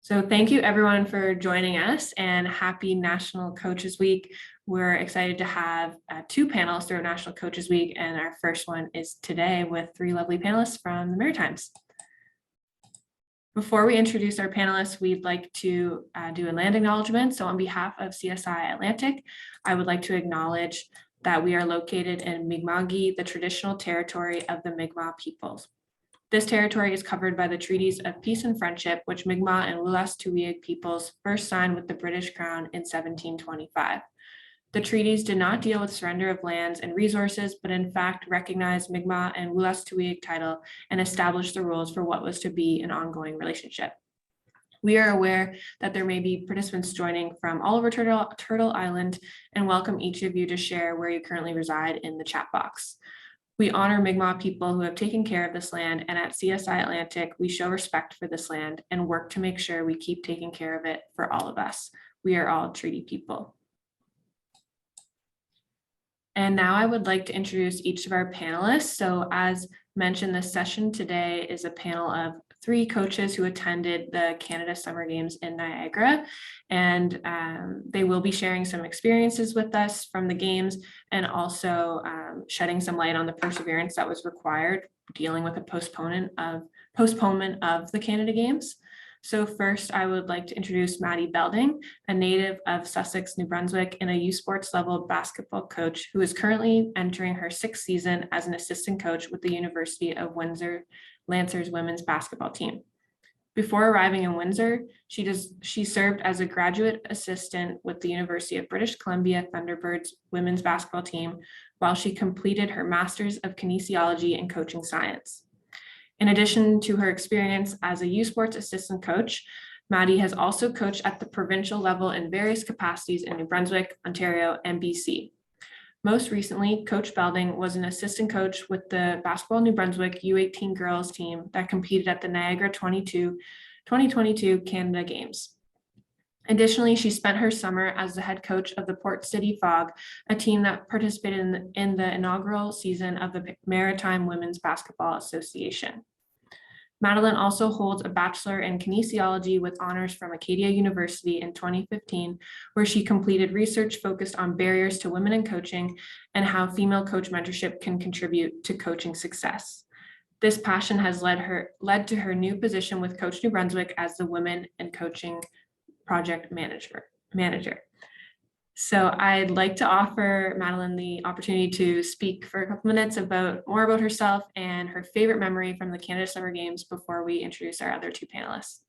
So thank you everyone for joining us and happy National Coaches Week. We're excited to have two panels throughout National Coaches Week, and our first one is today with three lovely panelists from the Maritimes. Before we introduce our panelists, we'd like to do a land acknowledgement. So on behalf of CSI Atlantic, I would like to acknowledge that we are located in Mi'kma'ki, the traditional territory of the Mi'kmaq peoples. This territory is covered by the treaties of peace and friendship, which Mi'kmaq and Wolastoqiyik peoples first signed with the British Crown in 1725. The treaties did not deal with surrender of lands and resources, but in fact recognized Mi'kmaq and Wolastoqiyik title and established the rules for what was to be an ongoing relationship. We are aware that there may be participants joining from all over Turtle Island and welcome each of you to share where you currently reside in the chat box. We honor Mi'kmaq people who have taken care of this land, and at CSI Atlantic, we show respect for this land and work to make sure we keep taking care of it for all of us. We are all treaty people. And now I would like to introduce each of our panelists. So as mentioned, this session today is a panel of three coaches who attended the Canada Summer Games in Niagara, and they will be sharing some experiences with us from the games and also shedding some light on the perseverance that was required dealing with a postponement of the Canada Games. So first, I would like to introduce Maddie Belding, a native of Sussex, New Brunswick, and a U Sports level basketball coach who is currently entering her sixth season as an assistant coach with the University of Windsor Lancers women's basketball team. Before arriving in Windsor, she served as a graduate assistant with the University of British Columbia Thunderbirds women's basketball team while she completed her Master's of Kinesiology and Coaching Science. In addition to her experience as a U Sports assistant coach, Maddie has also coached at the provincial level in various capacities in New Brunswick, Ontario, and BC. Most recently, Coach Belding was an assistant coach with the Basketball New Brunswick U18 girls team that competed at the Niagara 2022 Canada Games. Additionally, she spent her summer as the head coach of the Port City Fog, a team that participated in the inaugural season of the Maritime Women's Basketball Association. Madeline also holds a bachelor in kinesiology with honors from Acadia University in 2015, where she completed research focused on barriers to women in coaching and how female coach mentorship can contribute to coaching success. This passion has led to her new position with Coach New Brunswick as the Women in Coaching Project Manager. So I'd like to offer Madeline the opportunity to speak for a couple minutes more about herself and her favorite memory from the Canada Summer Games before we introduce our other two panelists.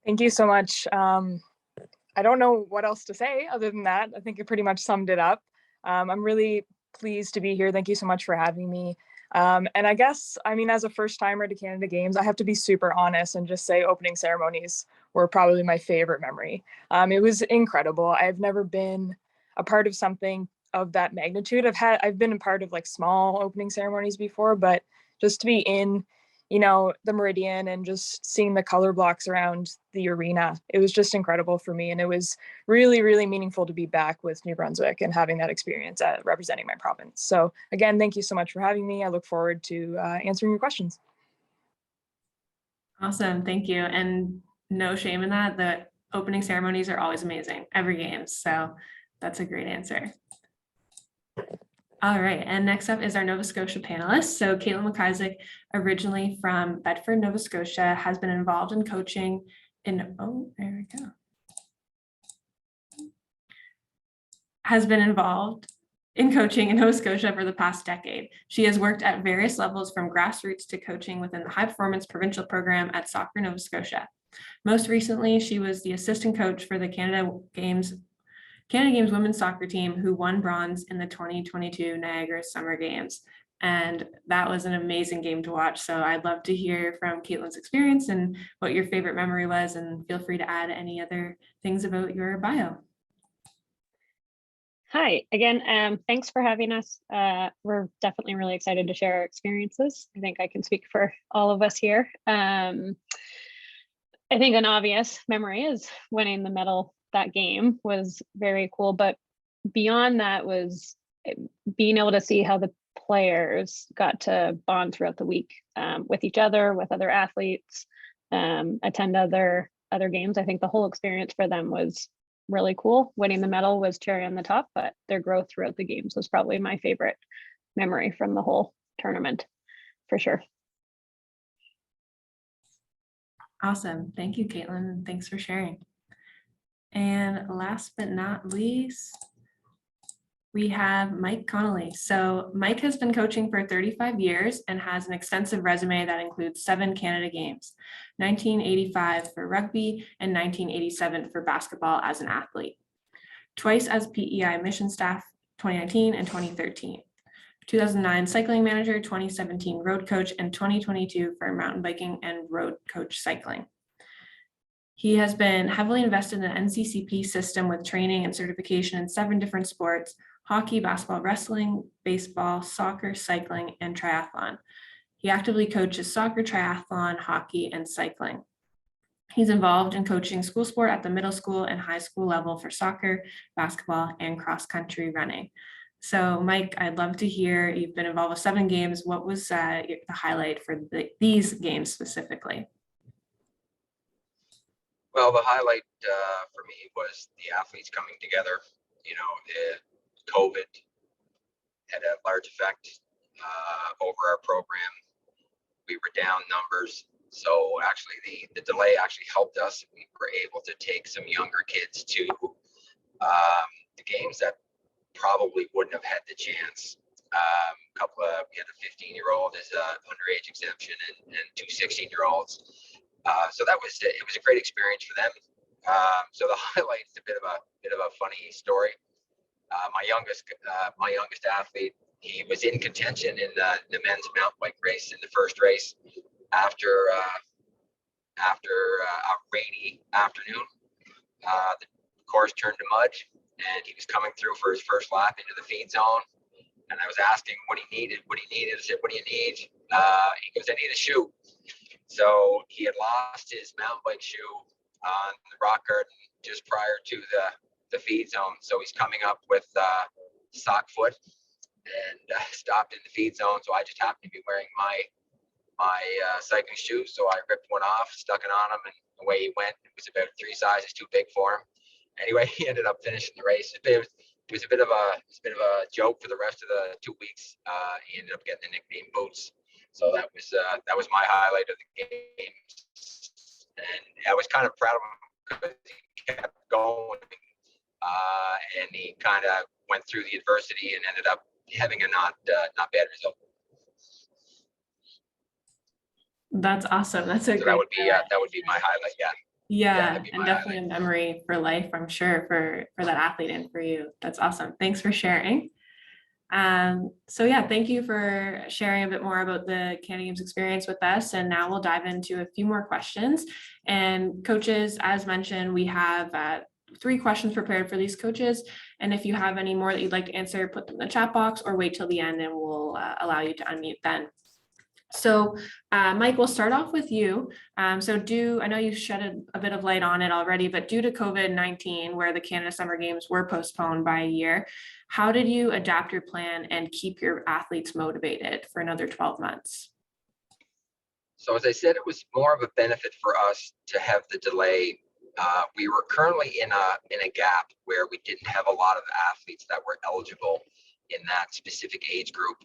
Thank you so much. I don't know what else to say other than that. I think it pretty much summed it up. I'm really pleased to be here. Thank you so much for having me. And I guess, as a first timer to Canada Games, I have to be super honest and just say opening ceremonies were probably my favorite memory. It was incredible. I've never been a part of something of that magnitude. I've been a part of like small opening ceremonies before, but just to be in, the Meridian and just seeing the color blocks around the arena, it was just incredible for me. And it was really, really meaningful to be back with New Brunswick and having that experience at representing my province. So again, thank you so much for having me. I look forward to answering your questions. Awesome, thank you. And no shame in that. The opening ceremonies are always amazing, every game. So that's a great answer. All right, and next up is our Nova Scotia panelists. So Caitlin McIsaac, originally from Bedford, Nova Scotia, has been involved in coaching has been involved in coaching in Nova Scotia for the past decade. She has worked at various levels from grassroots to coaching within the high performance provincial program at Soccer Nova Scotia. Most recently, she was the assistant coach for the Canada Games women's soccer team who won bronze in the 2022 Niagara Summer Games. And that was an amazing game to watch. So I'd love to hear from Caitlin's experience and what your favorite memory was, and feel free to add any other things about your bio. Hi, again, thanks for having us. We're definitely really excited to share our experiences. I think I can speak for all of us here. I think an obvious memory is winning the medal. That game was very cool, but beyond that was being able to see how the players got to bond throughout the week with each other, with other athletes, attend other games. I think the whole experience for them was really cool. Winning the medal was cherry on the top, but their growth throughout the games was probably my favorite memory from the whole tournament, for sure. Awesome. Thank you, Caitlin. Thanks for sharing. And last but not least, we have Mike Connolly. So Mike has been coaching for 35 years and has an extensive resume that includes 7 Canada Games, 1985 for rugby and 1987 for basketball as an athlete. Twice as PEI mission staff, 2019 and 2013. 2009 cycling manager, 2017 road coach, and 2022 for mountain biking and road coach cycling. He has been heavily invested in the NCCP system with training and certification in 7 different sports: hockey, basketball, wrestling, baseball, soccer, cycling, and triathlon. He actively coaches soccer, triathlon, hockey, and cycling. He's involved in coaching school sport at the middle school and high school level for soccer, basketball, and cross-country running. So Mike, I'd love to hear, you've been involved with 7 games. What was the highlight for these games specifically? Well, the highlight for me was the athletes coming together. You know, COVID had a large effect over our program. We were down numbers. So actually the delay actually helped us. We were able to take some younger kids to the games that probably wouldn't have had the chance. We had a 15-year-old as a underage exemption and 2 16-year-olds. So it was a great experience for them. So the highlight's a bit of a funny story. My youngest athlete, he was in contention in the men's mountain bike race in the first race after a rainy afternoon. The course turned to mud, and he was coming through for his first lap into the feed zone. And I was asking what he needed. I said, "What do you need?" He goes, "I need a shoe." So he had lost his mountain bike shoe on the rock garden just prior to the feed zone. So he's coming up with sock foot and stopped in the feed zone. So I just happened to be wearing my cycling shoes. So I ripped one off, stuck it on him, and away he went. It was about 3 sizes too big for him. Anyway, he ended up finishing the race. It was a bit of a joke for the rest of the 2 weeks. He ended up getting the nickname Boots. So that was my highlight of the game, and I was kind of proud of him because he kept going, and he kind of went through the adversity and ended up having a not bad result. That's awesome. That's a so great that would be my highlight. Yeah, that'd be and my definitely highlight. a memory for life, I'm sure, for that athlete and for you. That's awesome. Thanks for sharing. So yeah, thank you for sharing a bit more about the Canada Games experience with us. And now we'll dive into a few more questions. And coaches, as mentioned, we have 3 questions prepared for these coaches. And if you have any more that you'd like to answer, put them in the chat box or wait till the end and we'll allow you to unmute then. So Mike, we'll start off with you. I know you've shed a bit of light on it already, but due to COVID-19, where the Canada Summer Games were postponed by a year, how did you adapt your plan and keep your athletes motivated for another 12 months? So as I said, it was more of a benefit for us to have the delay. We were currently in a gap where we didn't have a lot of athletes that were eligible in that specific age group.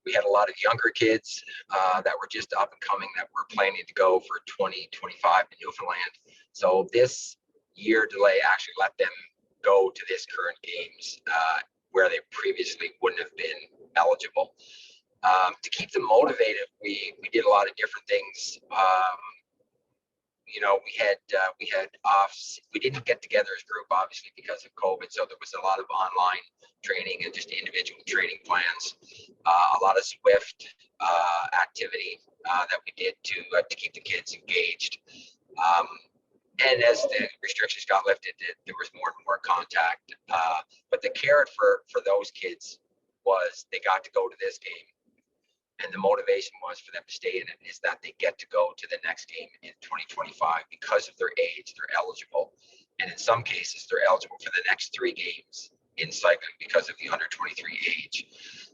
We had a lot of younger kids that were just up and coming that were planning to go for 2025 to Newfoundland. So this year delay actually let them go to this current games where they previously wouldn't have been eligible. To keep them motivated, we did a lot of different things. We had offs. We didn't get together as a group, obviously, because of COVID. So there was a lot of online training and just individual training plans. A lot of Swift activity that we did to keep the kids engaged. And as the restrictions got lifted, there was more and more contact. But the carrot for those kids was they got to go to this game. And the motivation was for them to stay in it is that they get to go to the next game in 2025 because of their age, they're eligible. And in some cases, they're eligible for the next 3 games in cycling because of the under 23 age.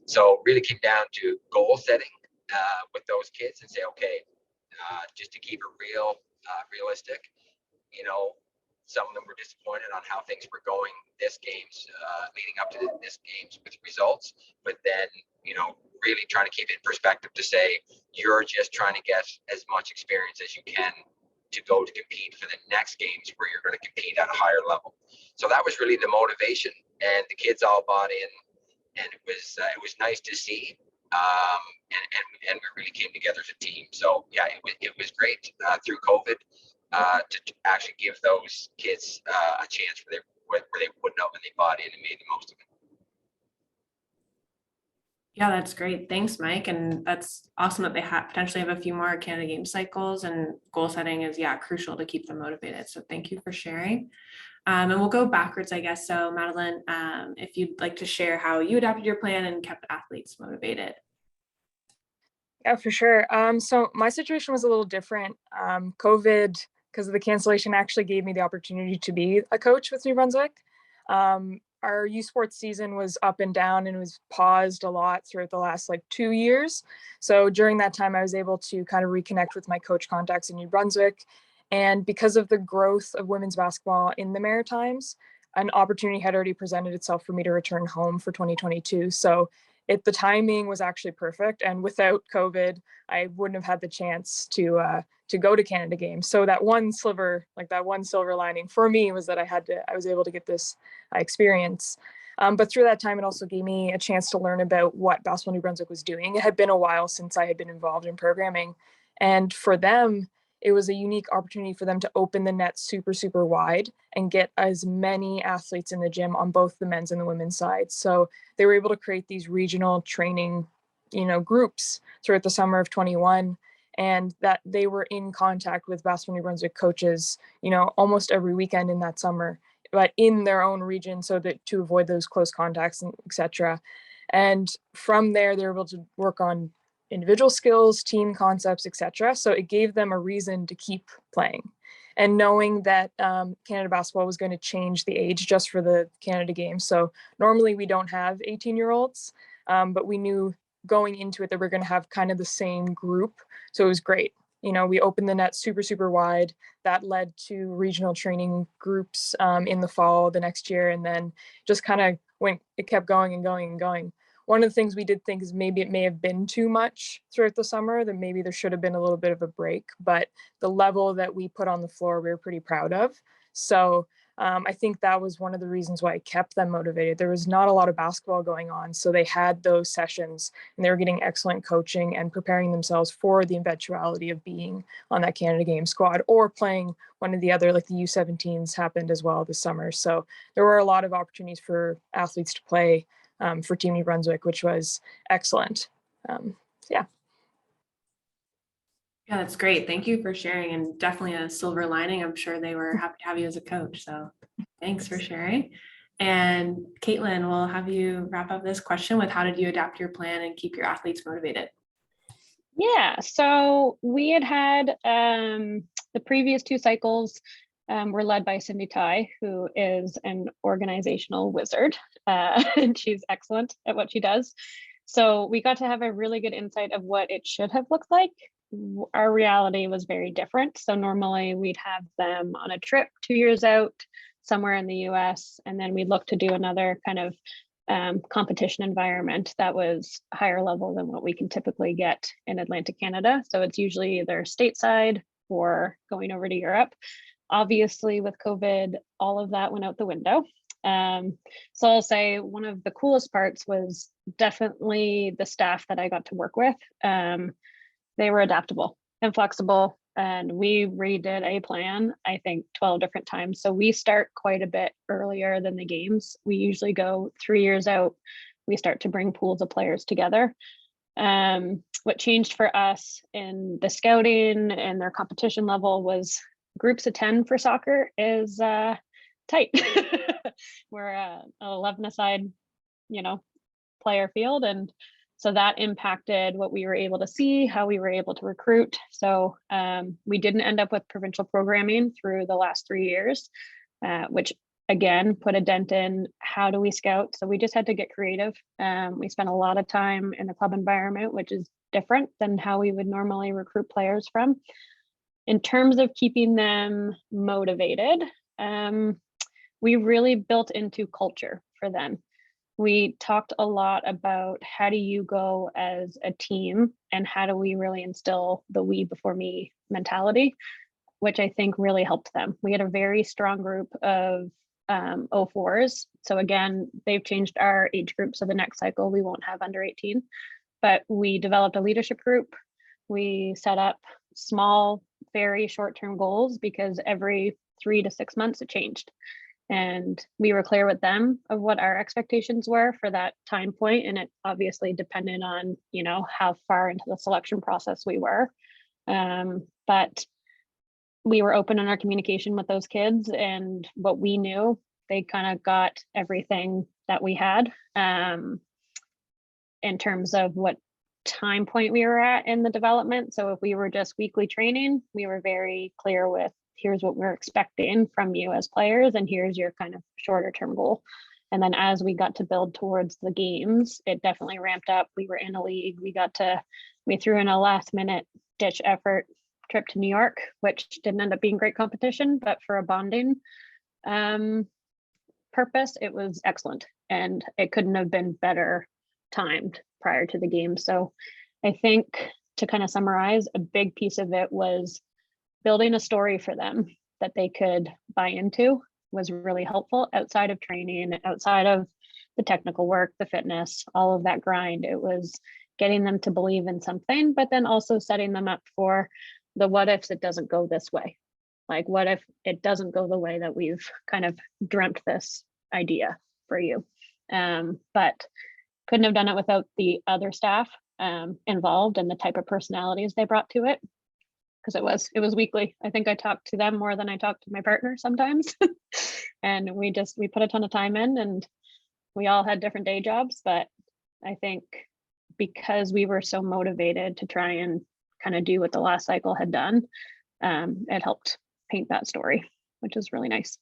So it really came down to goal setting with those kids and say, okay, just to keep it realistic, you know, some of them were disappointed on how things were going leading up to this games with results. But then, you know, really trying to keep it in perspective to say you're just trying to get as much experience as you can to go to compete for the next games where you're going to compete at a higher level. So that was really the motivation, and the kids all bought in, and it was nice to see. And we really came together as a team. So yeah, it was great through COVID to actually give those kids a chance where they wouldn't have, and they bought in and made the most of it. Yeah, that's great. Thanks, Mike. And that's awesome that they potentially have a few more Canada game cycles, and goal setting is, yeah, crucial to keep them motivated. So thank you for sharing. And we'll go backwards, I guess. So Madeline, if you'd like to share how you adapted your plan and kept athletes motivated. Yeah, for sure. So my situation was a little different. COVID, because of the cancellation, actually gave me the opportunity to be a coach with New Brunswick. Our youth sports season was up and down and was paused a lot throughout the last 2 years. So during that time, I was able to kind of reconnect with my coach contacts in New Brunswick. And because of the growth of women's basketball in the Maritimes, an opportunity had already presented itself for me to return home for 2022. So the timing was actually perfect. And without COVID, I wouldn't have had the chance to go to Canada Games. So that one silver lining for me was that I was able to get this experience. But through that time, it also gave me a chance to learn about what Basketball New Brunswick was doing. It had been a while since I had been involved in programming. And for them, it was a unique opportunity for them to open the net super, super wide and get as many athletes in the gym on both the men's and the women's side. So they were able to create these regional training, groups throughout the summer of 21, and that they were in contact with Basketball New Brunswick coaches, almost every weekend in that summer, but in their own region, so that to avoid those close contacts and etc. And from there, they were able to work on individual skills, team concepts, etc. So it gave them a reason to keep playing. And knowing that Canada basketball was going to change the age just for the Canada Games. So normally we don't have 18-year-olds, but we knew going into it that we're going to have kind of the same group. So it was great. We opened the net super, super wide. That led to regional training groups in the fall the next year. And then just kind of it kept going and going and going. One of the things we did think is maybe it may have been too much throughout the summer, that maybe there should have been a little bit of a break, but the level that we put on the floor, we were pretty proud of. So I think that was one of the reasons why I kept them motivated. There was not a lot of basketball going on, so they had those sessions and they were getting excellent coaching and preparing themselves for the eventuality of being on that Canada Game squad or playing one of the other, like the U17s happened as well this summer. So there were a lot of opportunities for athletes to play for Team New Brunswick, which was excellent. Yeah. Yeah, that's great. Thank you for sharing, and definitely a silver lining. I'm sure they were happy to have you as a coach. So thanks for sharing. And Caitlin, we'll have you wrap up this question with how did you adapt your plan and keep your athletes motivated? Yeah, so we had the previous 2 cycles were led by Cindy Tai, who is an organizational wizard, and she's excellent at what she does. So we got to have a really good insight of what it should have looked like. Our reality was very different. So normally we'd have them on a trip 2 years out somewhere in the US, and then we'd look to do another kind of competition environment that was higher level than what we can typically get in Atlantic Canada. So it's usually either stateside or going over to Europe. Obviously with COVID, all of that went out the window. So I'll say one of the coolest parts was definitely the staff that I got to work with. They were adaptable and flexible, and we redid a plan, I think 12 different times. So we start quite a bit earlier than the games. We usually go 3 years out. We start to bring pools of players together. What changed for us in the scouting and their competition level was groups of 10 for soccer is tight. We're an 11-a-side, player field. And so that impacted what we were able to see, how we were able to recruit. So we didn't end up with provincial programming through the last 3 years, which again, put a dent in how do we scout. So we just had to get creative. We spent a lot of time in the club environment, which is different than how we would normally recruit players from. In terms of keeping them motivated, we really built into culture for them. We talked a lot about how do you go as a team and how do we really instill the we before me mentality, which I think really helped them. We had a very strong group of 04s. So again, they've changed our age group. So the next cycle, we won't have under 18, but we developed a leadership group. We set up small, very short-term goals because every 3 to 6 months it changed. And we were clear with them of what our expectations were for that time point. And it obviously depended on, you know, how far into the selection process we were. But we were open in our communication with those kids, and what we knew, they kind of got everything that we had in terms of what time point we were at in the development. So if we were just weekly training, we were very clear with, here's what we're expecting from you as players, and here's your kind of shorter term goal. And then as we got to build towards the games, it definitely ramped up. We were in a league. We threw in a last minute ditch effort trip to New York, which didn't end up being great competition, but for a bonding purpose, it was excellent. And it couldn't have been better timed prior to the game. So I think, to kind of summarize, a big piece of it was building a story for them that they could buy into was really helpful outside of training, outside of the technical work, the fitness, all of that grind. It was getting them to believe in something, but then also setting them up for the what ifs it doesn't go this way. Like, what if it doesn't go the way that we've kind of dreamt this idea for you? But couldn't have done it without the other staff involved and the type of personalities they brought to it, because it was weekly. I think I talked to them more than I talked to my partner sometimes. And we put a ton of time in, and we all had different day jobs, but I think because we were so motivated to try and kind of do what the last cycle had done, it helped paint that story, which is really nice.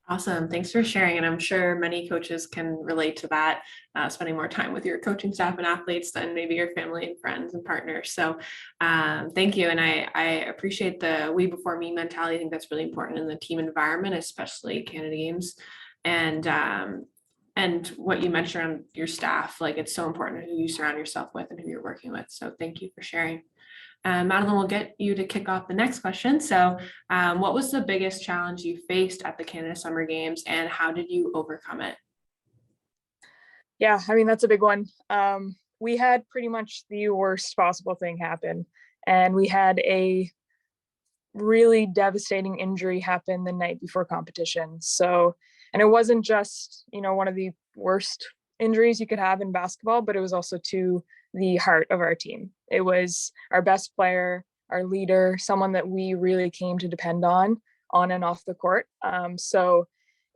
Awesome. Thanks for sharing. And I'm sure many coaches can relate to that, spending more time with your coaching staff and athletes than maybe your family and friends and partners. So thank you. And I appreciate the we before me mentality. I think that's really important in the team environment, especially Canada Games. And what you mentioned on your staff, like, it's so important who you surround yourself with and who you're working with. So thank you for sharing. Madeline, we'll get you to kick off the next question. So what was the biggest challenge you faced at the Canada Summer Games, and how did you overcome it? Yeah, I mean, that's a big one. We had pretty much the worst possible thing happen, and we had a really devastating injury happen the night before competition. So, and it wasn't just, you know, one of the worst injuries you could have in basketball, but it was also to the heart of our team. It was our best player, our leader, someone that we really came to depend on and off the court. So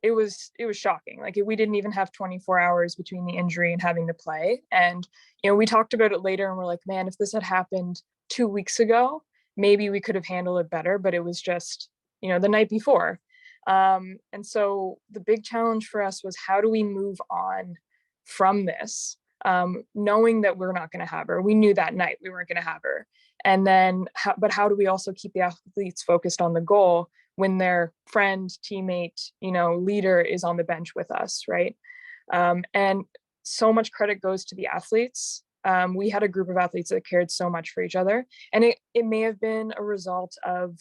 it was shocking. Like, we didn't even have 24 hours between the injury and having to play. And, you know, we talked about it later and we're like, man, if this had happened 2 weeks ago, maybe we could have handled it better, but it was just, you know, the night before. And so the big challenge for us was, how do we move on from this, knowing that we're not going to have her? We knew that night we weren't going to have her. And then, how do we also keep the athletes focused on the goal when their friend, teammate, you know, leader is on the bench with us, right? And so much credit goes to the athletes. We had a group of athletes that cared so much for each other. And it may have been a result of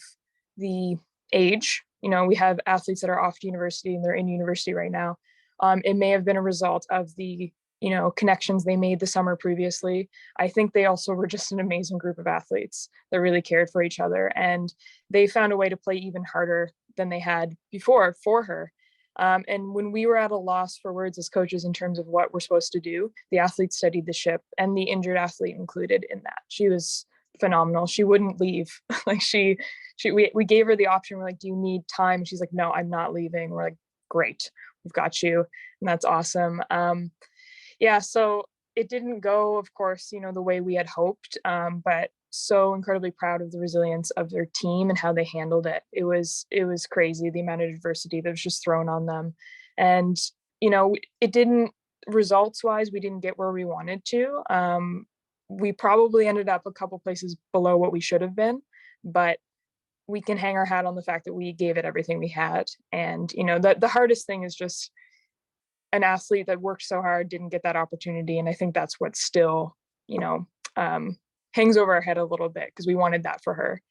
the age. You know, we have athletes that are off university and they're in university right now. It may have been a result of the, you know, connections they made the summer previously. I think they also were just an amazing group of athletes that really cared for each other. And they found a way to play even harder than they had before for her. And when we were at a loss for words as coaches in terms of what we're supposed to do, the athletes steadied the ship, and the injured athlete included in that. She was phenomenal. She wouldn't leave. Like, we gave her the option. We're like, do you need time? She's like, no, I'm not leaving. We're like, great, we've got you. And that's awesome. Yeah, so it didn't go, of course, you know, the way we had hoped, but so incredibly proud of the resilience of their team and how they handled it. It was crazy, the amount of adversity that was just thrown on them. And, you know, it didn't, results wise, we didn't get where we wanted to. We probably ended up a couple places below what we should have been, but we can hang our hat on the fact that we gave it everything we had. And, you know, the hardest thing is just an athlete that worked so hard didn't get that opportunity. And I think that's what still, you know, hangs over our head a little bit, because we wanted that for her.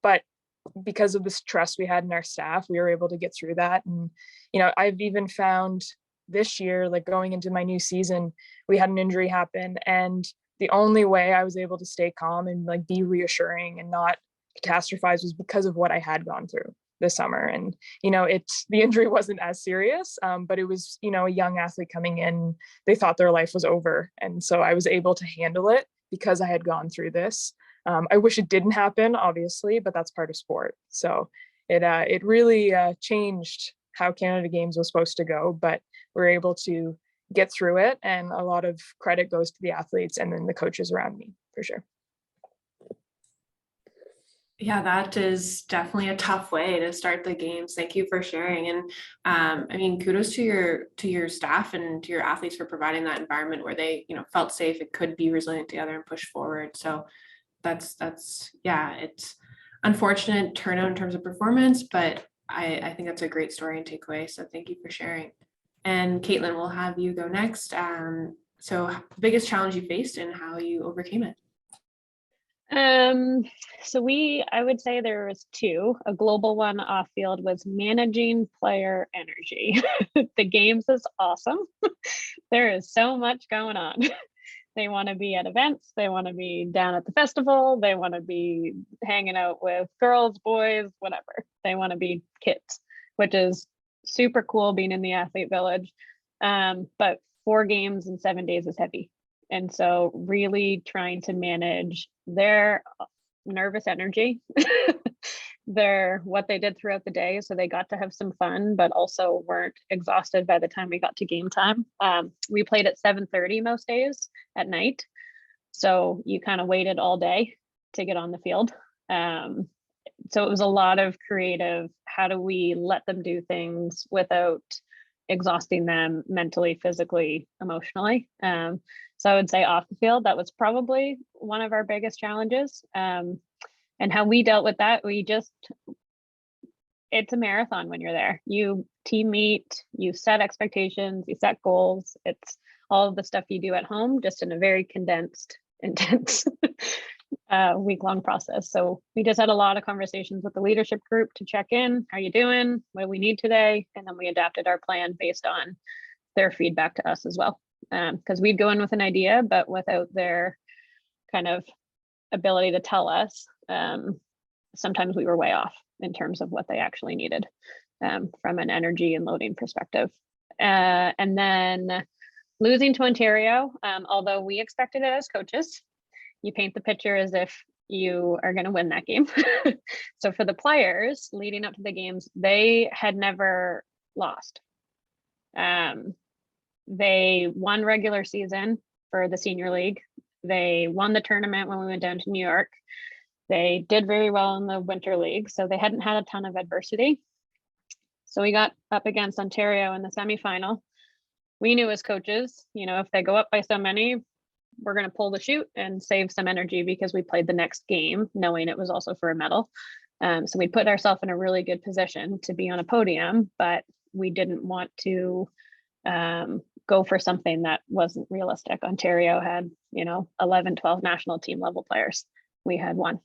But because of this trust we had in our staff, we were able to get through that. And, you know, I've even found this year, like going into my new season, we had an injury happen. And the only way I was able to stay calm and like be reassuring and not catastrophize was because of what I had gone through this summer. And, you know, the injury wasn't as serious, but it was, you know, a young athlete coming in, they thought their life was over. And so I was able to handle it because I had gone through this. I wish it didn't happen, obviously, but that's part of sport. So it really changed how Canada Games was supposed to go, but we're able to get through it. And a lot of credit goes to the athletes and then the coaches around me, for sure. Yeah, that is definitely a tough way to start the games. Thank you for sharing. And I mean, kudos to your staff and to your athletes for providing that environment where they, you know, felt safe, it could be resilient together and push forward. So that's yeah, it's unfortunate turnout in terms of performance, but I think that's a great story and takeaway. So thank you for sharing. And Caitlin, we'll have you go next. So the biggest challenge you faced and how you overcame it. So I would say there was two. A global one off field was managing player energy. The games is awesome. There is so much going on. They want to be at events. They want to be down at the festival. They want to be hanging out with girls, boys, whatever. They want to be kids, which is super cool being in the athlete village. But 4 games in 7 days is heavy. And so really trying to manage their nervous energy, what they did throughout the day. So they got to have some fun, but also weren't exhausted by the time we got to game time. We played at 7:30 most days at night. So you kind of waited all day to get on the field. So it was a lot of creative, how do we let them do things without exhausting them mentally, physically, emotionally. So I would say off the field, that was probably one of our biggest challenges. And how we dealt with that, it's a marathon when you're there. You team meet, you set expectations, you set goals. It's all of the stuff you do at home, just in a very condensed, intense week-long process. So we just had a lot of conversations with the leadership group to check in. How you doing? What do we need today? And then we adapted our plan based on their feedback to us as well. Because we'd go in with an idea, but without their kind of ability to tell us, sometimes we were way off in terms of what they actually needed from an energy and loading perspective. And then losing to Ontario, although we expected it as coaches, you paint the picture as if you are going to win that game. So for the players leading up to the games, they had never lost. They won regular season for the senior league. They won the tournament when we went down to New York. They did very well in the winter league. So they hadn't had a ton of adversity. So we got up against Ontario in the semifinal. We knew as coaches, you know, if they go up by so many, we're going to pull the chute and save some energy because we played the next game knowing it was also for a medal. So we put ourselves in a really good position to be on a podium, but we didn't want to go for something that wasn't realistic. Ontario had, 11, 12 national team level players. We had 1.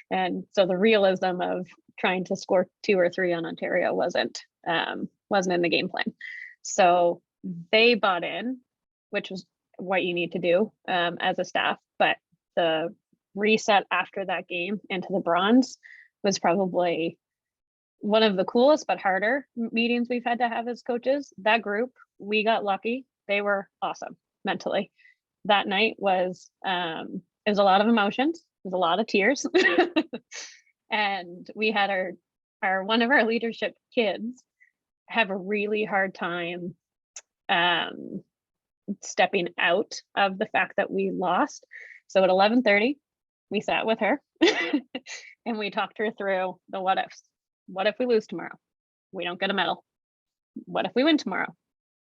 And so the realism of trying to score 2 or 3 on Ontario wasn't in the game plan. So they bought in, which was what you need to do as a staff. But the reset after that game into the bronze was probably one of the coolest but harder meetings we've had to have as coaches. That group, we got lucky. They were awesome mentally. That night was it was a lot of emotions. It was a lot of tears. And we had our one of our leadership kids have a really hard time stepping out of the fact that we lost. So at 11:30, we sat with her and we talked her through the what ifs. What if we lose tomorrow? We don't get a medal. What if we win tomorrow?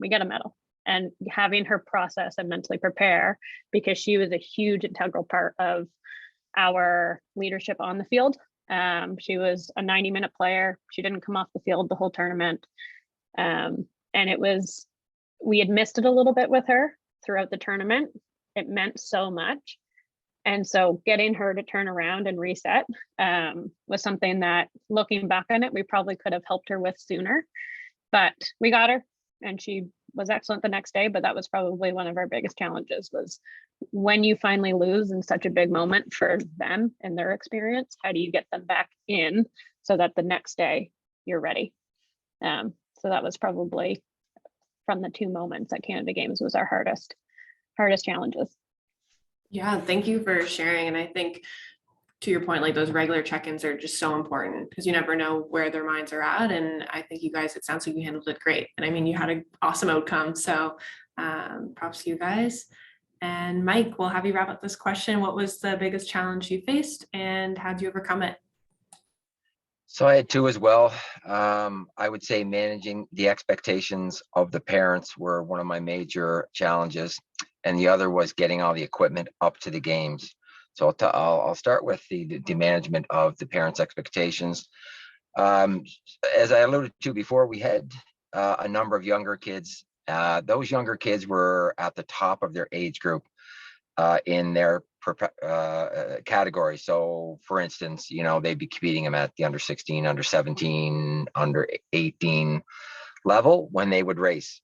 We get a medal. And having her process and mentally prepare, because she was a huge integral part of our leadership on the field. She was a 90-minute player. She didn't come off the field the whole tournament. And we had missed it a little bit with her throughout the tournament. It meant so much. And so getting her to turn around and reset was something that, looking back on it, we probably could have helped her with sooner. But we got her, and she was excellent the next day. But that was probably one of our biggest challenges, was when you finally lose in such a big moment for them and their experience, how do you get them back in so that the next day you're ready? So that was probably, from the two moments at Canada Games, was our hardest challenges. Yeah, thank you for sharing. And I think, to your point, like, those regular check-ins are just so important, because you never know where their minds are at. And I think you guys, it sounds like you handled it great. And I mean, you had an awesome outcome. So props to you guys. And Mike, we'll have you wrap up this question. What was the biggest challenge you faced, and how did you overcome it? So I had two as well. I would say managing the expectations of the parents were one of my major challenges. And the other was getting all the equipment up to the games. So I'll start with the management of the parents' expectations. As I alluded to before, we had a number of younger kids. Those younger kids were at the top of their age group in their category. So for instance, they'd be competing them at the under 16, under 17, under 18 level when they would race.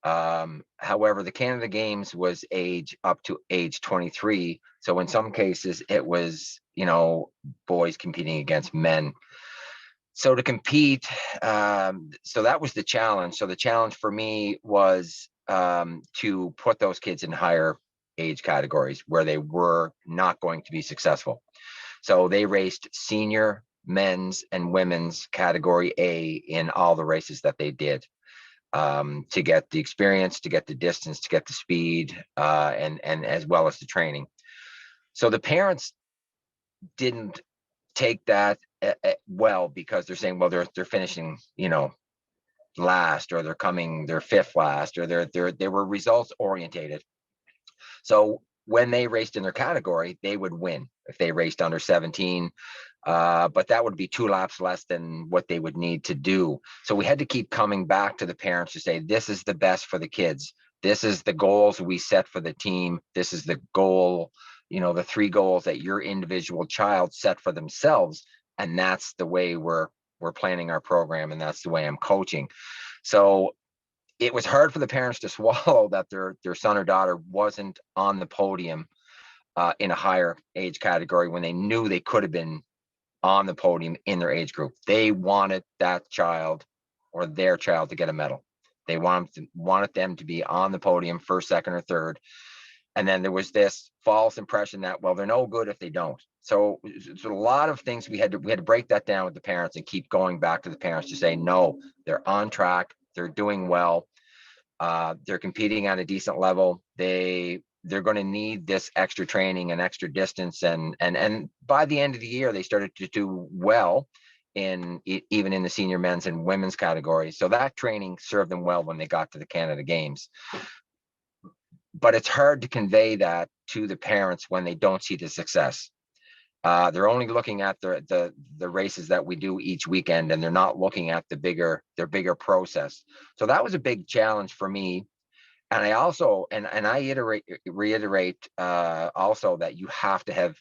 However, the Canada Games was age up to age 23. So in some cases it was, boys competing against men. So to compete, so that was the challenge. So the challenge for me was to put those kids in higher age categories where they were not going to be successful. So they raced senior, men's, and women's category A in all the races that they did, to get the experience, to get the distance, to get the speed, and as well as the training. So the parents didn't take that well, because they're saying, well, they're finishing, last, or they're fifth last, or they were results orientated. So when they raced in their category, they would win if they raced under 17, but that would be 2 laps less than what they would need to do. So we had to keep coming back to the parents to say, this is the best for the kids. This is the goals we set for the team. This is the goal, the 3 goals that your individual child set for themselves. And that's the way we're planning our program, and that's the way I'm coaching. So it was hard for the parents to swallow that their son or daughter wasn't on the podium in a higher age category, when they knew they could have been on the podium in their age group. They wanted that child or their child to get a medal. They wanted them to be on the podium first, second, or third. And then there was this false impression that, well, they're no good if they don't. So a lot of things we had to break that down with the parents and keep going back to the parents to say, no, they're on track. They're doing well. They're competing at a decent level. They're going to need this extra training and extra distance. And by the end of the year, they started to do well even in the senior men's and women's categories. So that training served them well when they got to the Canada Games. But it's hard to convey that to the parents when they don't see the success. They're only looking at the races that we do each weekend, and they're not looking at their bigger process. So that was a big challenge for me. And I also, and I reiterate also that you have to have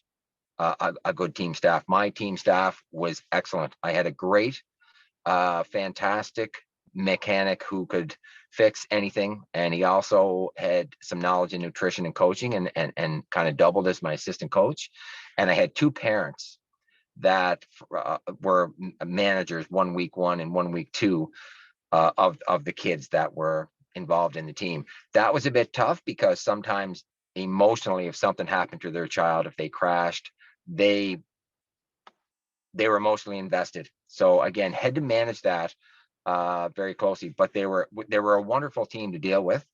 a good team staff. My team staff was excellent. I had a great, fantastic mechanic who could fix anything, and he also had some knowledge in nutrition and coaching, and kind of doubled as my assistant coach. And I had 2 parents that were managers, 1 week 1 and 1 week 2 of the kids that were involved in the team. That was a bit tough, because sometimes emotionally, if something happened to their child, if they crashed, they were emotionally invested. So again, had to manage that very closely, but they were a wonderful team to deal with.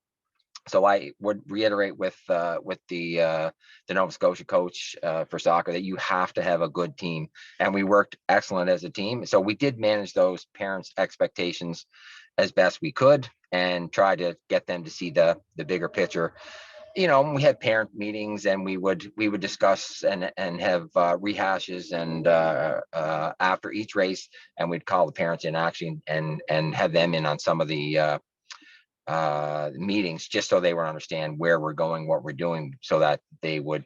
So I would reiterate with the Nova Scotia coach for soccer that you have to have a good team, and we worked excellent as a team. So we did manage those parents' expectations as best we could, and try to get them to see the bigger picture. we had parent meetings, and we would discuss and have rehashes and after each race, and we'd call the parents in actually and have them in on some of the meetings, just so they would understand where we're going, what we're doing, so that they would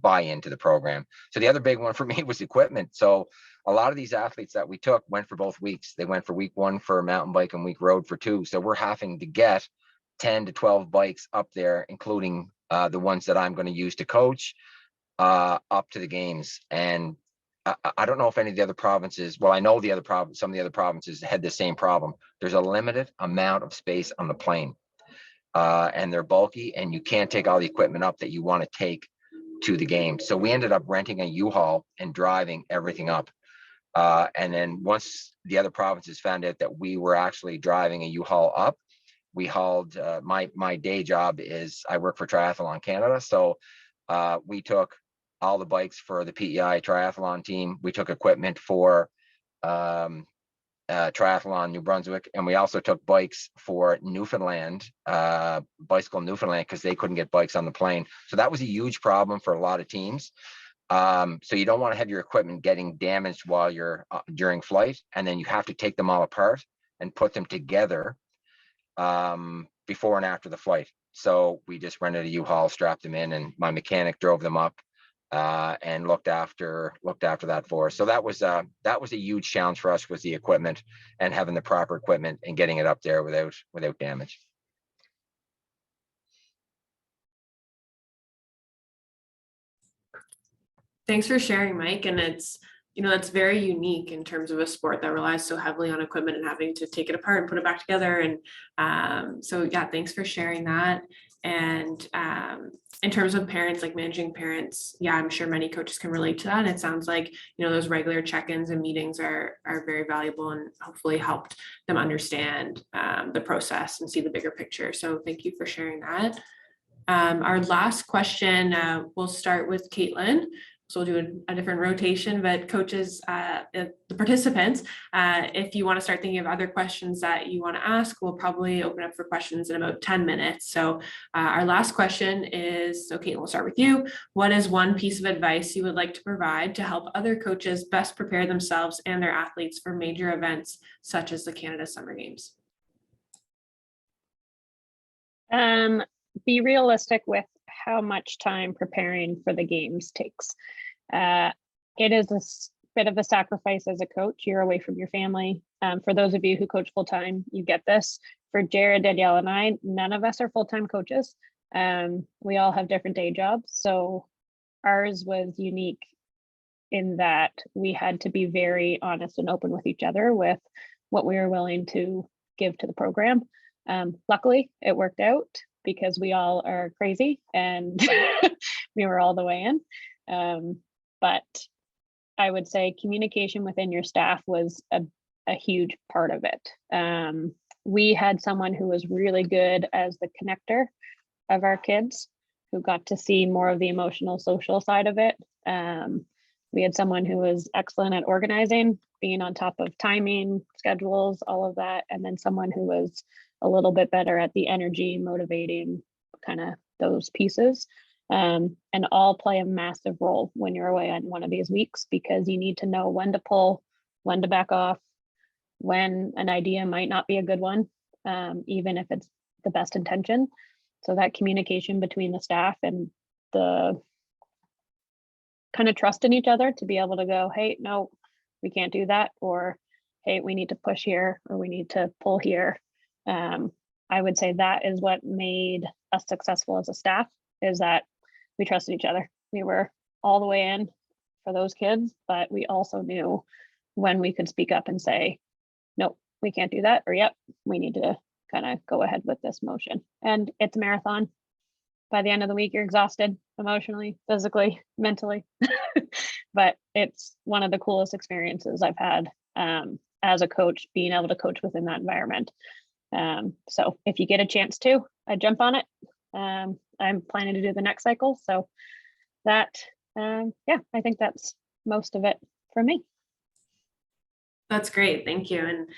buy into the program. So the other big one for me was equipment. So a lot of these athletes that we took went for both weeks. They went for week 1 for mountain bike and week road for 2. So we're having to get 10 to 12 bikes up there, including the ones that I'm going to use to coach, up to the games. And I don't know if any of the other provinces, well, I know some of the other provinces had the same problem. There's a limited amount of space on the plane, and they're bulky, and you can't take all the equipment up that you want to take to the game. So we ended up renting a U-Haul and driving everything up. And then once the other provinces found out that we were actually driving a U-Haul up, we hauled, my day job is I work for Triathlon Canada. So we took all the bikes for the PEI triathlon team. We took equipment for Triathlon New Brunswick, and we also took bikes for Newfoundland, Bicycle Newfoundland, because they couldn't get bikes on the plane. So that was a huge problem for a lot of teams. So you don't want to have your equipment getting damaged while you're during flight, and then you have to take them all apart and put them together before and after the flight. So we just rented a U-Haul, strapped them in, and my mechanic drove them up and looked after that for us. So that was a huge challenge for us, was the equipment and having the proper equipment and getting it up there without damage. Thanks for sharing, Mike. And it's, that's very unique in terms of a sport that relies so heavily on equipment and having to take it apart and put it back together. And so yeah, thanks for sharing that. And in terms of parents, like managing parents, yeah, I'm sure many coaches can relate to that. And it sounds like, those regular check-ins and meetings are very valuable and hopefully helped them understand the process and see the bigger picture. So thank you for sharing that. Our last question, we'll start with Caitlin. So we'll do a different rotation, but coaches, the participants, if you want to start thinking of other questions that you want to ask, we'll probably open up for questions in about 10 minutes. So our last question is, so Caitlin, we'll start with you. What is one piece of advice you would like to provide to help other coaches best prepare themselves and their athletes for major events such as the Canada Summer Games? Be realistic with how much time preparing for the games takes. It is a bit of a sacrifice as a coach. You're away from your family. For those of you who coach full-time, you get this. For Jared, Danielle, and I, none of us are full-time coaches. We all have different day jobs. So ours was unique in that we had to be very honest and open with each other with what we were willing to give to the program. Luckily, it worked out, because we all are crazy and we were all the way in. But I would say communication within your staff was a huge part of it. We had someone who was really good as the connector of our kids, who got to see more of the emotional, social side of it. We had someone who was excellent at organizing, being on top of timing, schedules, all of that. And then someone who was a little bit better at the energy, motivating, kind of those pieces, and all play a massive role when you're away on one of these weeks, because you need to know when to pull, when to back off, when an idea might not be a good one, even if it's the best intention. So that communication between the staff and the kind of trust in each other to be able to go, hey, no, we can't do that, or hey, we need to push here, or we need to pull here. I would say that is what made us successful as a staff, is that we trusted each other. We were all the way in for those kids, but we also knew when we could speak up and say, nope, we can't do that, or yep, we need to kind of go ahead with this motion. And it's a marathon. By the end of the week, you're exhausted emotionally, physically, mentally. But it's one of the coolest experiences I've had as a coach, being able to coach within that environment. So if you get a chance to, I jump on it. I'm planning to do the next cycle. So that, yeah, I think that's most of it for me. That's great. Thank you. And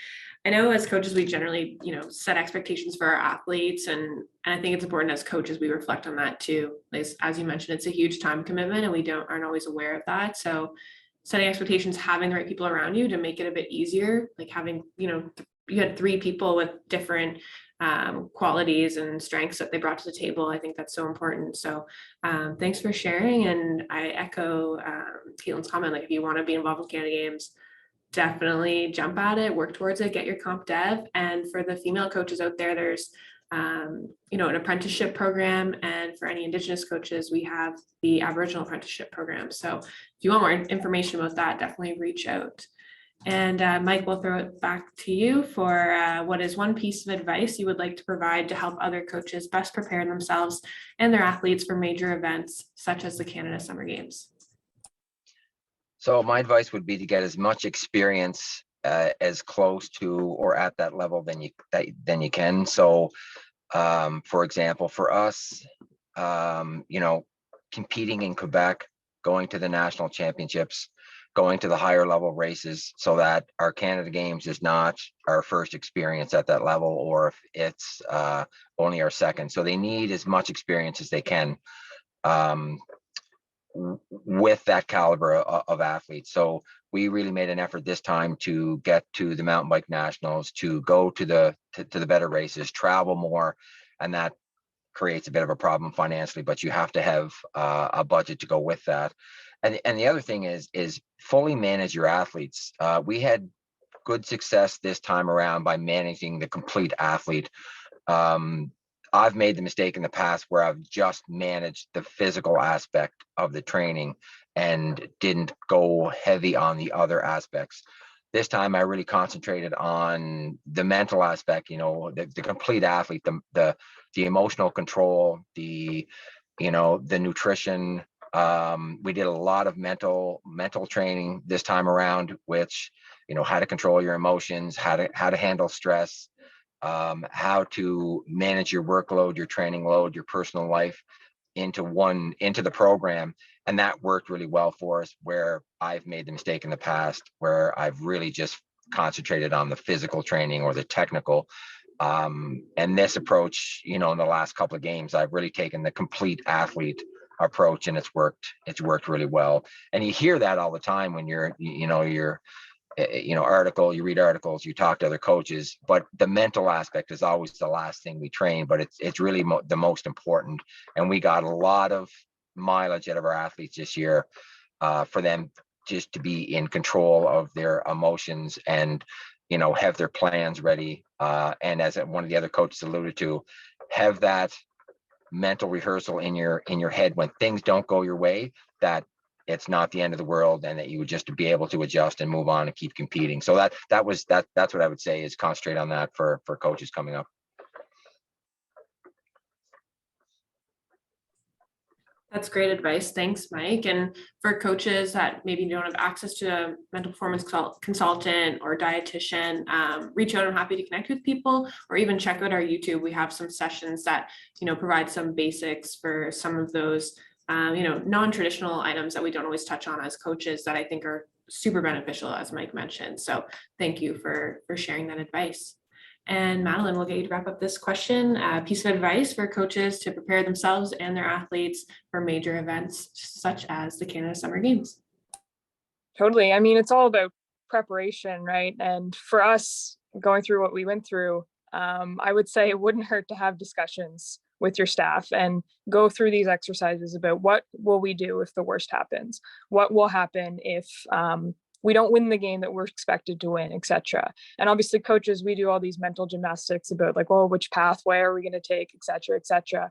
I know as coaches, we generally, set expectations for our athletes. And I think it's important as coaches, we reflect on that too. As you mentioned, it's a huge time commitment and we aren't always aware of that. So setting expectations, having the right people around you to make it a bit easier, like having, you had 3 people with different qualities and strengths that they brought to the table. I think that's so important. So thanks for sharing. And I echo Caitlin's comment, like if you want to be involved with Canada Games, definitely jump at it, work towards it, get your comp dev. And for the female coaches out there, there's an apprenticeship program. And for any Indigenous coaches, we have the Aboriginal apprenticeship program. So if you want more information about that, definitely reach out. And Mike, we'll throw it back to you for what is one piece of advice you would like to provide to help other coaches best prepare themselves and their athletes for major events such as the Canada Summer Games. So my advice would be to get as much experience as close to or at that level than you can. So, for example, for us, competing in Quebec, going to the national championships, going to the higher level races, so that our Canada Games is not our first experience at that level, or if it's only our second. So they need as much experience as they can. With that caliber of athletes. So we really made an effort this time to get to the mountain bike nationals, to go to the better races, travel more, and that creates a bit of a problem financially, but you have to have a budget to go with that. And the other thing is fully manage your athletes. We had good success this time around by managing the complete athlete. I've made the mistake in the past where I've just managed the physical aspect of the training and didn't go heavy on the other aspects. This time I really concentrated on the mental aspect, the complete athlete, the emotional control, the nutrition. We did a lot of mental training this time around, which, how to control your emotions, how to handle stress, how to manage your workload, your training load, your personal life into the program. And that worked really well for us, where I've made the mistake in the past where I've really just concentrated on the physical training or the technical. And this approach, in the last couple of games, I've really taken the complete athlete approach, and it's worked really well. And you hear that all the time when you read articles, you talk to other coaches, but the mental aspect is always the last thing we train, but it's really the most important. And we got a lot of mileage out of our athletes this year, for them just to be in control of their emotions and, have their plans ready. And as one of the other coaches alluded to, have that mental rehearsal in your head when things don't go your way, that it's not the end of the world, and that you would just be able to adjust and move on and keep competing. So that's what I would say, is concentrate on that for coaches coming up. That's great advice. Thanks, Mike. And for coaches that maybe don't have access to a mental performance consultant or dietitian, reach out. I'm happy to connect with people, or even check out our YouTube. We have some sessions that, provide some basics for some of those, non-traditional items that we don't always touch on as coaches that I think are super beneficial, as Mike mentioned. So thank you for sharing that advice. And Madeline, we'll get you to wrap up this question. A piece of advice for coaches to prepare themselves and their athletes for major events such as the Canada Summer Games. Totally. I mean, it's all about preparation, right? And for us, going through what we went through, I would say it wouldn't hurt to have discussions with your staff and go through these exercises about what will we do if the worst happens? What will happen if we don't win the game that we're expected to win, etc. And obviously coaches, we do all these mental gymnastics about like, well, which pathway are we going to take, etc., etc.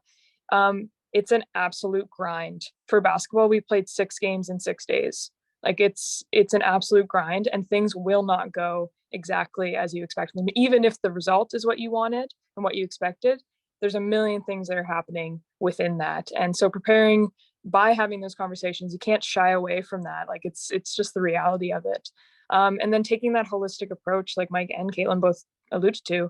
It's an absolute grind. For basketball, we played 6 games in 6 days. Like it's an absolute grind, and things will not go exactly as you expected them. Even if the result is what you wanted and what you expected, there's a million things that are happening within that. And so preparing by having those conversations, you can't shy away from that. Like it's just the reality of it. And then taking that holistic approach, like Mike and Caitlin both alluded to,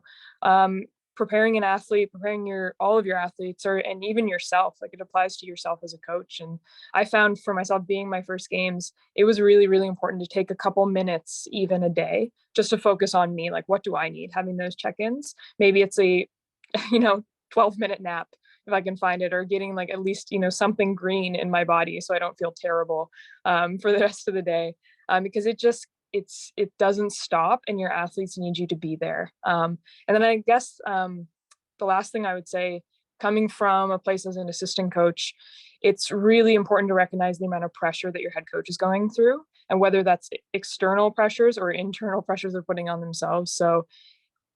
preparing an athlete, preparing all of your athletes, and even yourself, like it applies to yourself as a coach. And I found for myself, being my first games, it was really, really important to take a couple minutes, even a day, just to focus on me. Like, what do I need? Having those check-ins. Maybe it's a, 12-minute nap if I can find it, or getting like at least, something green in my body so I don't feel terrible for the rest of the day. Because it doesn't stop, and your athletes need you to be there. And then I guess the last thing I would say, coming from a place as an assistant coach, it's really important to recognize the amount of pressure that your head coach is going through, and whether that's external pressures or internal pressures they're putting on themselves. So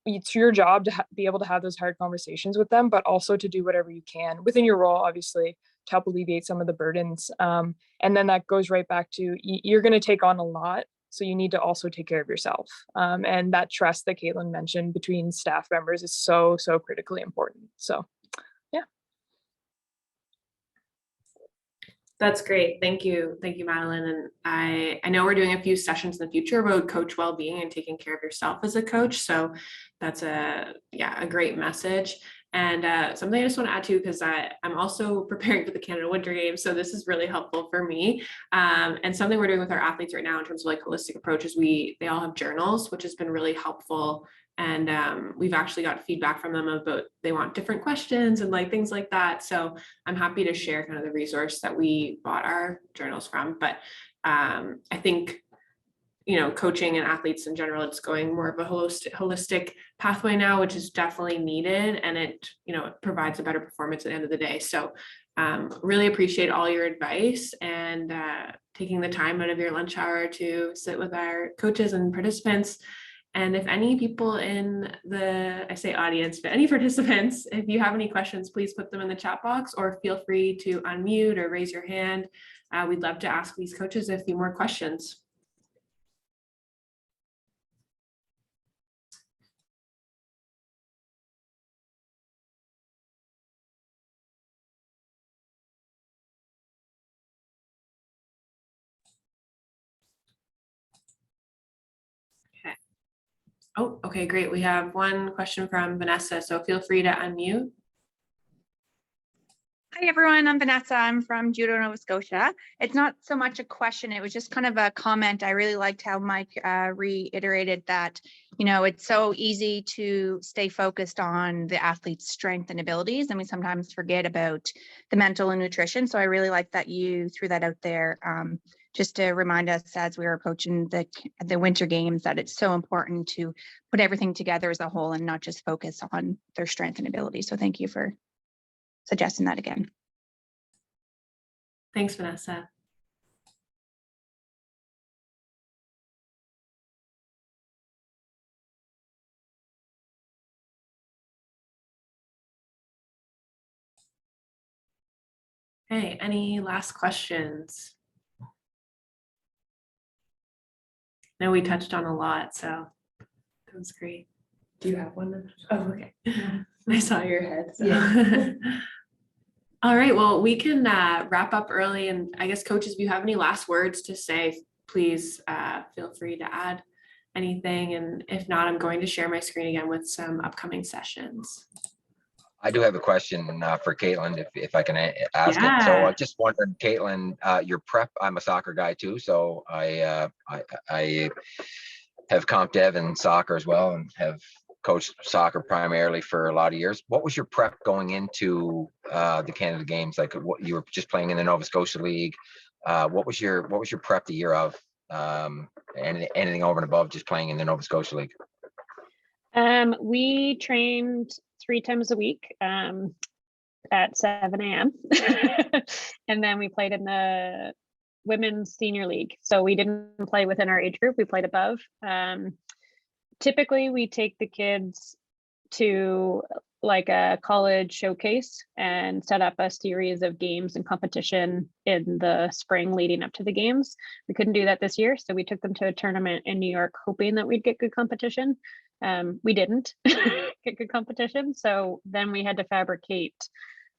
it's your job to be able to have those hard conversations with them, but also to do whatever you can within your role, obviously, to help alleviate some of the burdens. And then that goes right back to, you're going to take on a lot. So you need to also take care of yourself. And that trust that Caitlin mentioned between staff members is so, so critically important. So, yeah. That's great. Thank you. Thank you, Madeline. And I know we're doing a few sessions in the future about coach well-being and taking care of yourself as a coach. So that's a great message. And something I just want to add to, because I'm also preparing for the Canada Winter Games. So this is really helpful for me. And something we're doing with our athletes right now in terms of like holistic approaches, they all have journals, which has been really helpful. And we've actually got feedback from them about they want different questions and like things like that. So I'm happy to share kind of the resource that we bought our journals from. But I think, coaching and athletes in general, it's going more of a holistic pathway now, which is definitely needed. And it provides a better performance at the end of the day. So really appreciate all your advice and taking the time out of your lunch hour to sit with our coaches and participants. And if any people in the, I say audience, but any participants, if you have any questions, please put them in the chat box, or feel free to unmute or raise your hand. We'd love to ask these coaches a few more questions. Oh, okay, great. We have one question from Vanessa, so feel free to unmute. Hi everyone, I'm Vanessa. I'm from Judo, Nova Scotia. It's not so much a question, it was just kind of a comment. I really liked how Mike reiterated that, it's so easy to stay focused on the athlete's strength and abilities, and we sometimes forget about the mental and nutrition. So I really like that you threw that out there, just to remind us as we were approaching the Winter Games that it's so important to put everything together as a whole and not just focus on their strength and ability. So thank you for suggesting that again. Thanks, Vanessa. Hey, any last questions? I know we touched on a lot, so that was great. Do you have one? Oh, okay. I saw your head. So. Yeah. All right, well, we can wrap up early, and I guess coaches, if you have any last words to say, please feel free to add anything. And if not, I'm going to share my screen again with some upcoming sessions. I do have a question for Caitlin, if I can ask it. So I just wondered, Caitlin, your prep, I'm a soccer guy too. So I have comp dev in soccer as well, and have coached soccer primarily for a lot of years. What was your prep going into the Canada Games? Like, what you were just playing in the Nova Scotia League. What was your prep the year of? Anything over and above just playing in the Nova Scotia League? We trained 3 times a week at 7 a.m. and then we played in the women's senior league. So we didn't play within our age group, we played above. Typically we take the kids to like a college showcase and set up a series of games and competition in the spring leading up to the games. We couldn't do that this year, so we took them to a tournament in New York hoping that we'd get good competition. We didn't get good competition, so then we had to fabricate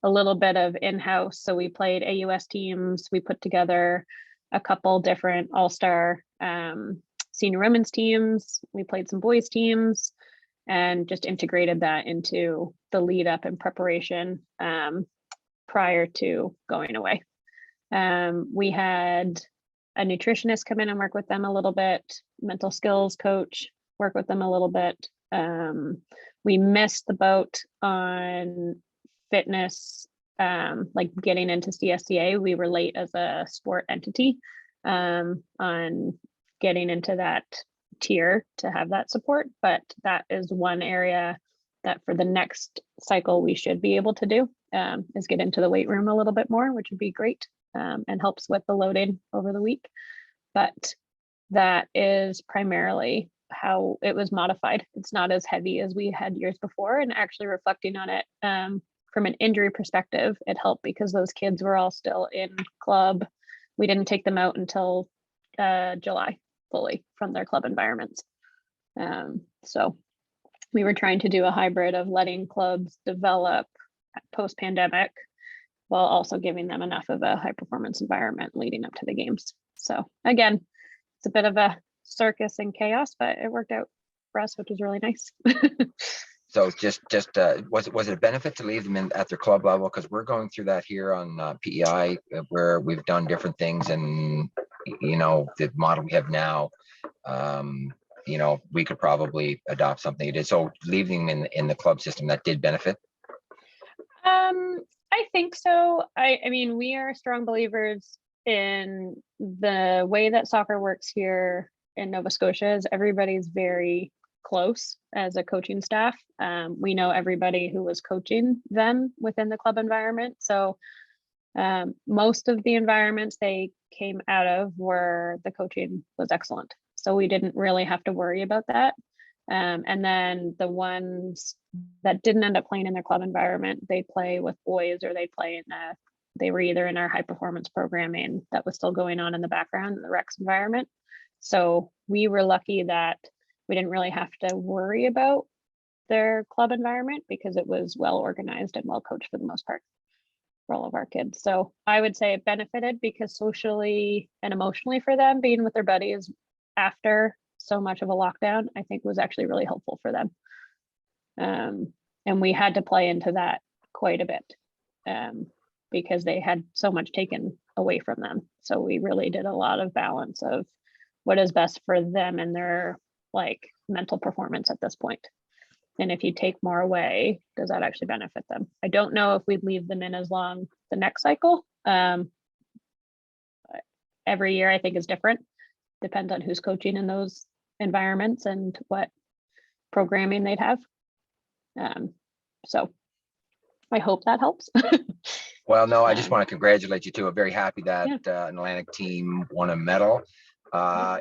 a little bit of in-house. So we played AUS teams, we put together a couple different all-star senior women's teams, we played some boys teams, and just integrated that into the lead up and preparation prior to going away. We had a nutritionist come in and work with them a little bit, mental skills coach, work with them a little bit. We missed the boat on fitness, like getting into CSCA. We were late as a sport entity on getting into that tier to have that support, but that is one area that for the next cycle we should be able to do, is get into the weight room a little bit more, which would be great, and helps with the loading over the week. But that is primarily how it was modified. It's not as heavy as we had years before, and actually reflecting on it from an injury perspective, it helped because those kids were all still in club. We didn't take them out until July fully from their club environments. So we were trying to do a hybrid of letting clubs develop post-pandemic while also giving them enough of a high performance environment leading up to the games. So again, it's a bit of a circus and chaos, but it worked out for us, which was really nice. So was it a benefit to leave them in at their club level? Because we're going through that here on PEI, where we've done different things, and the model we have now, we could probably adopt something you did. So leaving them in the club system, that did benefit. I think so. I mean, we are strong believers in the way that soccer works here in Nova Scotia. Is everybody's very close as a coaching staff. We know everybody who was coaching them within the club environment. So most of the environments they came out of were the coaching was excellent. So we didn't really have to worry about that. And then the ones that didn't end up playing in their club environment, they play with boys, or they were either in our high performance programming that was still going on in the background in the Rex environment. So we were lucky that we didn't really have to worry about their club environment because it was well organized and well coached for the most part for all of our kids. So I would say it benefited because socially and emotionally for them, being with their buddies after so much of a lockdown, I think was actually really helpful for them. And we had to play into that quite a bit because they had so much taken away from them. So we really did a lot of balance of what is best for them and their mental performance at this point. And if you take more away, does that actually benefit them? I don't know if we'd leave them in as long the next cycle. Every year I think is different. Depends on who's coaching in those environments and what programming they'd have. So I hope that helps. Well, no, I just want to congratulate you too. I'm very happy that an Atlantic team won a medal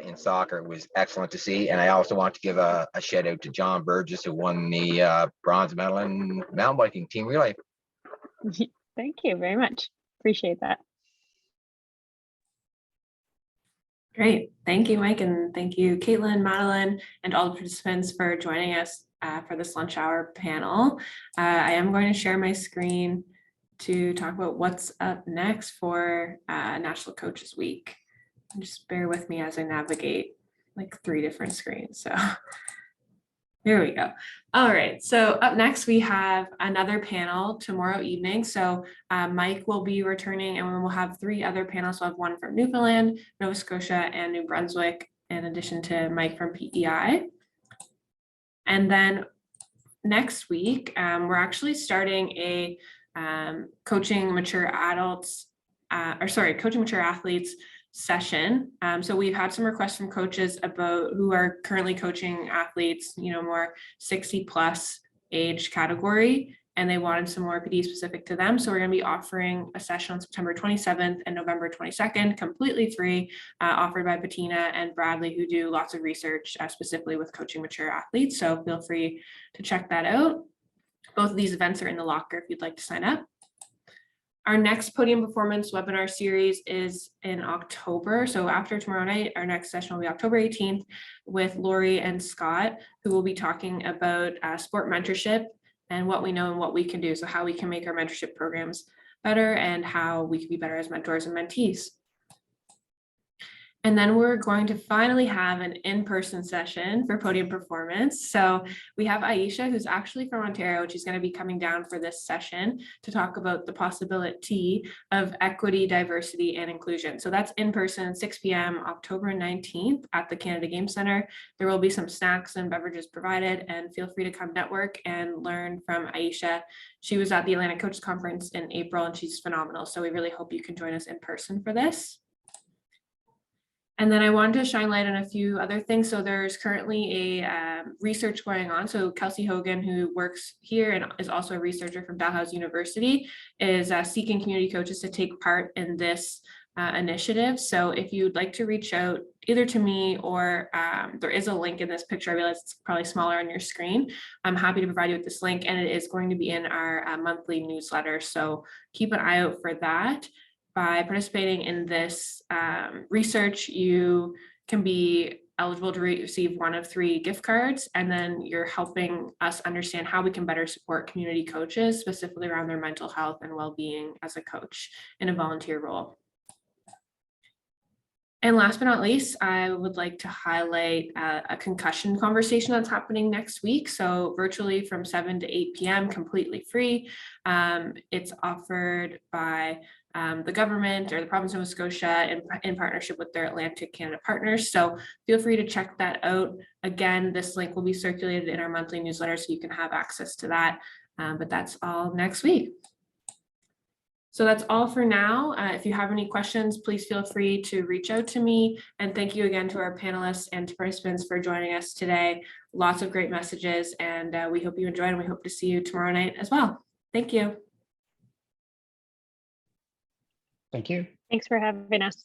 in soccer. It was excellent to see. And I also want to give a shout out to John Burgess, who won the bronze medal in mountain biking team relay. Thank you very much. Appreciate that. Great. Thank you, Mike. And thank you, Caitlin, Madeline, and all the participants for joining us for this lunch hour panel. I am going to share my screen to talk about what's up next for National Coaches Week. Just bear with me as I navigate 3 different screens. So here we go. All right. So up next, we have another panel tomorrow evening. So Mike will be returning, and we'll have 3 other panels. We'll have one from Newfoundland, Nova Scotia, and New Brunswick, in addition to Mike from PEI. And then next week, we're actually starting a coaching mature athletes session. So we've had some requests from coaches about who are currently coaching athletes, more 60 plus age category, and they wanted some more PD specific to them. So we're going to be offering a session on September 27th and November 22nd, completely free, offered by Bettina and Bradley, who do lots of research specifically with coaching mature athletes. So feel free to check that out. Both of these events are in the locker if you'd like to sign up. Our next Podium Performance webinar series is in October. So after tomorrow night, our next session will be October 18th with Lori and Scott, who will be talking about sport mentorship and what we know and what we can do. So how we can make our mentorship programs better and how we can be better as mentors and mentees. And then we're going to finally have an in-person session for Podium Performance. So we have Aisha, who's actually from Ontario, and she's going to be coming down for this session to talk about the possibility of equity, diversity, and inclusion. So that's in person, 6 p.m. October 19th at the Canada Game Centre. There will be some snacks and beverages provided, and feel free to come network and learn from Aisha. She was at the Atlantic Coaches Conference in April, and she's phenomenal. So we really hope you can join us in person for this. And then I wanted to shine light on a few other things. So there's currently a research going on. So Kelsey Hogan, who works here and is also a researcher from Dalhousie University, is seeking community coaches to take part in this initiative. So if you'd like to reach out either to me or there is a link in this picture. I realize it's probably smaller on your screen. I'm happy to provide you with this link, and it is going to be in our monthly newsletter. So keep an eye out for that. By participating in this research, you can be eligible to receive one of 3 gift cards, and then you're helping us understand how we can better support community coaches, specifically around their mental health and well-being as a coach in a volunteer role. And last but not least, I would like to highlight a concussion conversation that's happening next week. So virtually from 7 to 8 p.m., completely free. It's offered by the government or the province of Nova Scotia in partnership with their Atlantic Canada partners. So feel free to check that out. Again, this link will be circulated in our monthly newsletter, so you can have access to that. But that's all next week. So that's all for now. If you have any questions, please feel free to reach out to me. And thank you again to our panelists and to participants for joining us today. Lots of great messages, and we hope you enjoyed, and we hope to see you tomorrow night as well. Thank you. Thank you. Thanks for having us.